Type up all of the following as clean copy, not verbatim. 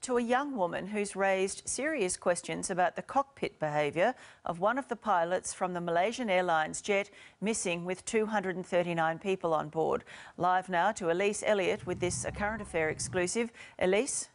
To a young woman who's raised serious questions about the cockpit behaviour of one of the pilots from the Malaysian Airlines jet missing with 239 people on board. Live now to Elise Elliott with this current affair exclusive. Elise?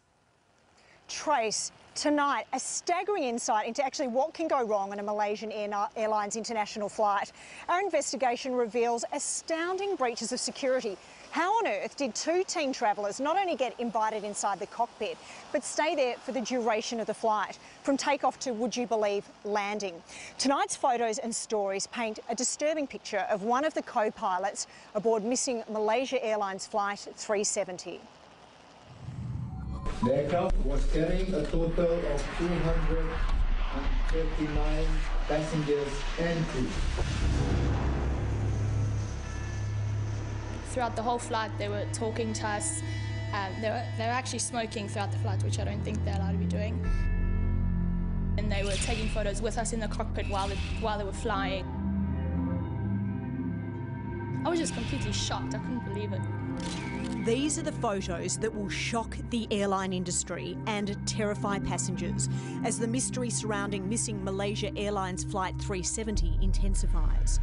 Trace, tonight, a staggering insight into actually what can go wrong on a Malaysian Airlines international flight. Our investigation reveals astounding breaches of security. How on earth did two teen travellers not only get invited inside the cockpit, but stay there for the duration of the flight, from takeoff to, would you believe, landing? Tonight's photos and stories paint a disturbing picture of one of the co-pilots aboard missing Malaysia Airlines flight 370. The aircraft was carrying a total of 239 passengers and crew. Throughout the whole flight, they were talking to us. They were actually smoking throughout the flight, which I don't think they're allowed to be doing. And they were taking photos with us in the cockpit while they were flying. I was just completely shocked. I couldn't believe it. These are the photos that will shock the airline industry and terrify passengers as the mystery surrounding missing Malaysia Airlines Flight 370 intensifies.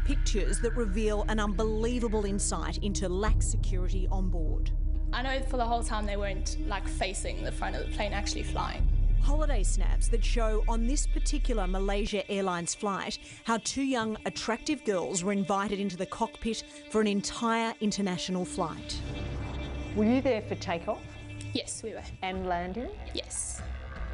Pictures that reveal an unbelievable insight into lax security on board. I know for the whole time they weren't facing the front of the plane actually flying. Holiday snaps that show on this particular Malaysia Airlines flight how two young, attractive girls were invited into the cockpit for an entire international flight. Were you there for takeoff? Yes, we were. And landing? Yes.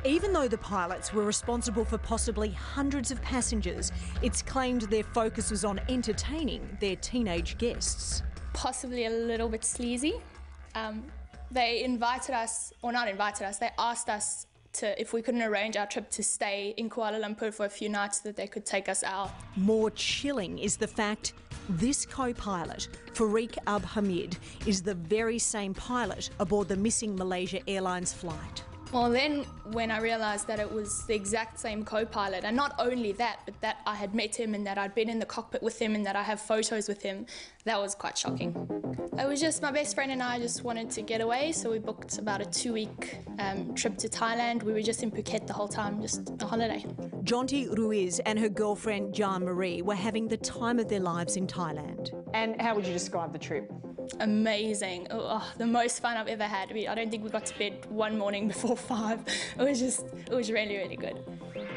Even though the pilots were responsible for possibly hundreds of passengers, it's claimed their focus was on entertaining their teenage guests. Possibly a little bit sleazy. They invited us, or not invited us, they asked us if we couldn't arrange our trip to stay in Kuala Lumpur for a few nights so that they could take us out. More chilling is the fact this co-pilot, Fareeq Abhamid, is the very same pilot aboard the missing Malaysia Airlines flight. Well, then when I realised that it was the exact same co-pilot, and not only that, but that I had met him and that I'd been in the cockpit with him and that I have photos with him, that was quite shocking. It was just my best friend and I just wanted to get away, so we booked about a 2-week trip to Thailand. We were just in Phuket the whole time, just a holiday. Jonty Ruiz and her girlfriend Jan Marie were having the time of their lives in Thailand. And how would you describe the trip? Amazing. Oh, the most fun I've ever had. I don't think we got to bed one morning before 5. It was really, really good.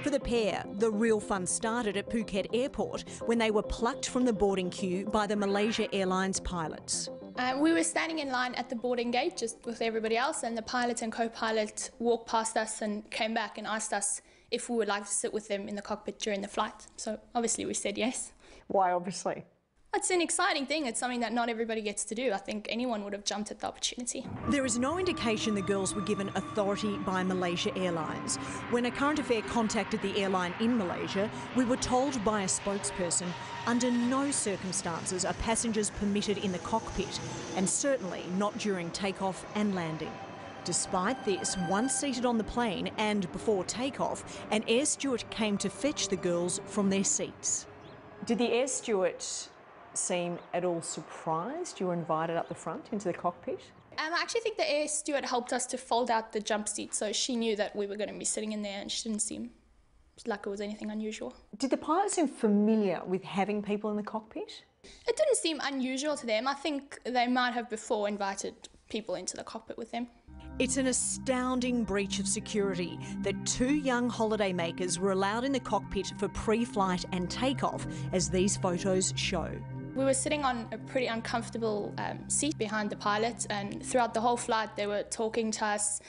For the pair, the real fun started at Phuket Airport when they were plucked from the boarding queue by the Malaysia Airlines pilots. We were standing in line at the boarding gate just with everybody else, and the pilot and co-pilot walked past us and came back and asked us if we would like to sit with them in the cockpit during the flight. So obviously we said yes. Why obviously? It's an exciting thing. It's something that not everybody gets to do. I think anyone would have jumped at the opportunity. There is no indication the girls were given authority by Malaysia Airlines. When a current affair contacted the airline in Malaysia, we were told by a spokesperson, under no circumstances are passengers permitted in the cockpit, and certainly not during takeoff and landing. Despite this, once seated on the plane and before takeoff, an air steward came to fetch the girls from their seats. Did the air steward seem at all surprised you were invited up the front into the cockpit? I actually think the air steward helped us to fold out the jump seat, so she knew that we were going to be sitting in there and she didn't seem like it was anything unusual. Did the pilot seem familiar with having people in the cockpit? It didn't seem unusual to them. I think they might have before invited people into the cockpit with them. It's an astounding breach of security that two young holidaymakers were allowed in the cockpit for pre-flight and takeoff, as these photos show. We were sitting on a pretty uncomfortable seat behind the pilot, and throughout the whole flight they were talking to us.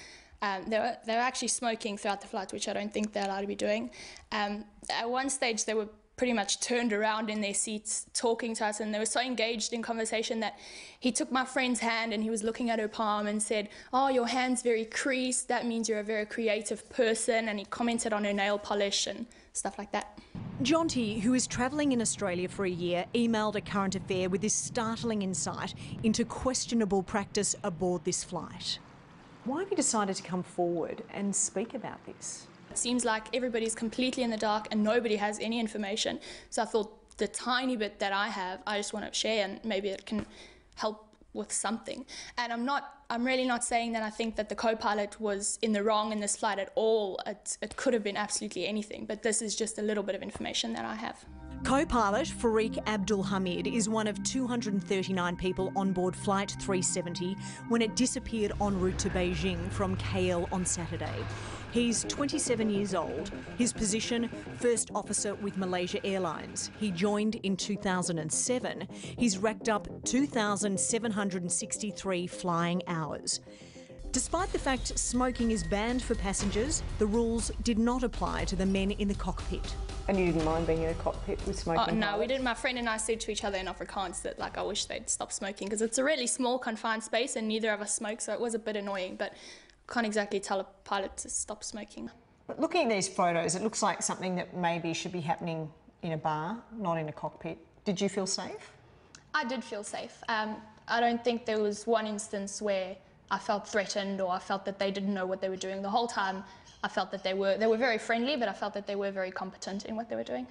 They were actually smoking throughout the flight, which I don't think they're allowed to be doing. At one stage they were pretty much turned around in their seats talking to us, and they were so engaged in conversation that he took my friend's hand and he was looking at her palm and said, "Oh, your hand's very creased, that means you're a very creative person," and he commented on her nail polish and stuff like that. Jonty, who is travelling in Australia for a year, emailed a current affair with this startling insight into questionable practice aboard this flight. Why have you decided to come forward and speak about this? It seems like everybody's completely in the dark and nobody has any information. So I thought the tiny bit that I have, I just want to share, and maybe it can help with something. And I'm really not saying that I think that the co-pilot was in the wrong in this flight at all. It could have been absolutely anything, but this is just a little bit of information that I have. Co-pilot Farik Abdul Hamid is one of 239 people on board Flight 370 when it disappeared en route to Beijing from KL on Saturday. He's 27 years old. His position, first officer with Malaysia Airlines. He joined in 2007. He's racked up 2,763 flying hours. Despite the fact smoking is banned for passengers, the rules did not apply to the men in the cockpit. And you didn't mind being in a cockpit with smoking? Oh, no, we didn't. My friend and I said to each other in Afrikaans that, like, I wish they'd stop smoking, because it's a really small, confined space and neither of us smoke, so it was a bit annoying, but can't exactly tell a pilot to stop smoking. But looking at these photos, it looks like something that maybe should be happening in a bar, not in a cockpit. Did you feel safe? I did feel safe. I don't think there was one instance where I felt threatened or I felt that they didn't know what they were doing. The whole time I felt that they were very friendly, but I felt that they were very competent in what they were doing.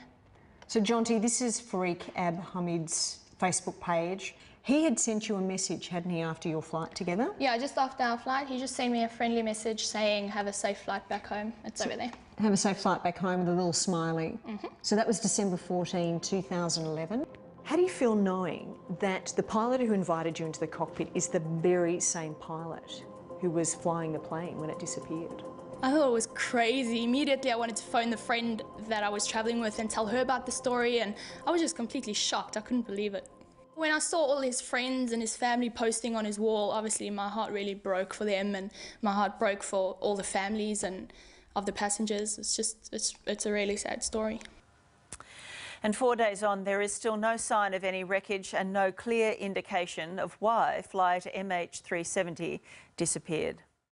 So Jonty, this is Farik Ab Hamid's Facebook page. He had sent you a message, hadn't he, after your flight together? Yeah, just after our flight, he just sent me a friendly message saying, have a safe flight back home. It's over there. Have a safe flight back home with a little smiley. So that was December 14, 2011. How do you feel knowing that the pilot who invited you into the cockpit is the very same pilot who was flying the plane when it disappeared? I thought it was crazy. Immediately I wanted to phone the friend that I was travelling with and tell her about the story, and I was just completely shocked. I couldn't believe it. When I saw all his friends and his family posting on his wall, obviously my heart really broke for them, and my heart broke for all the families and of the passengers. It's a really sad story. And 4 days on, there is still no sign of any wreckage and no clear indication of why flight MH370 disappeared.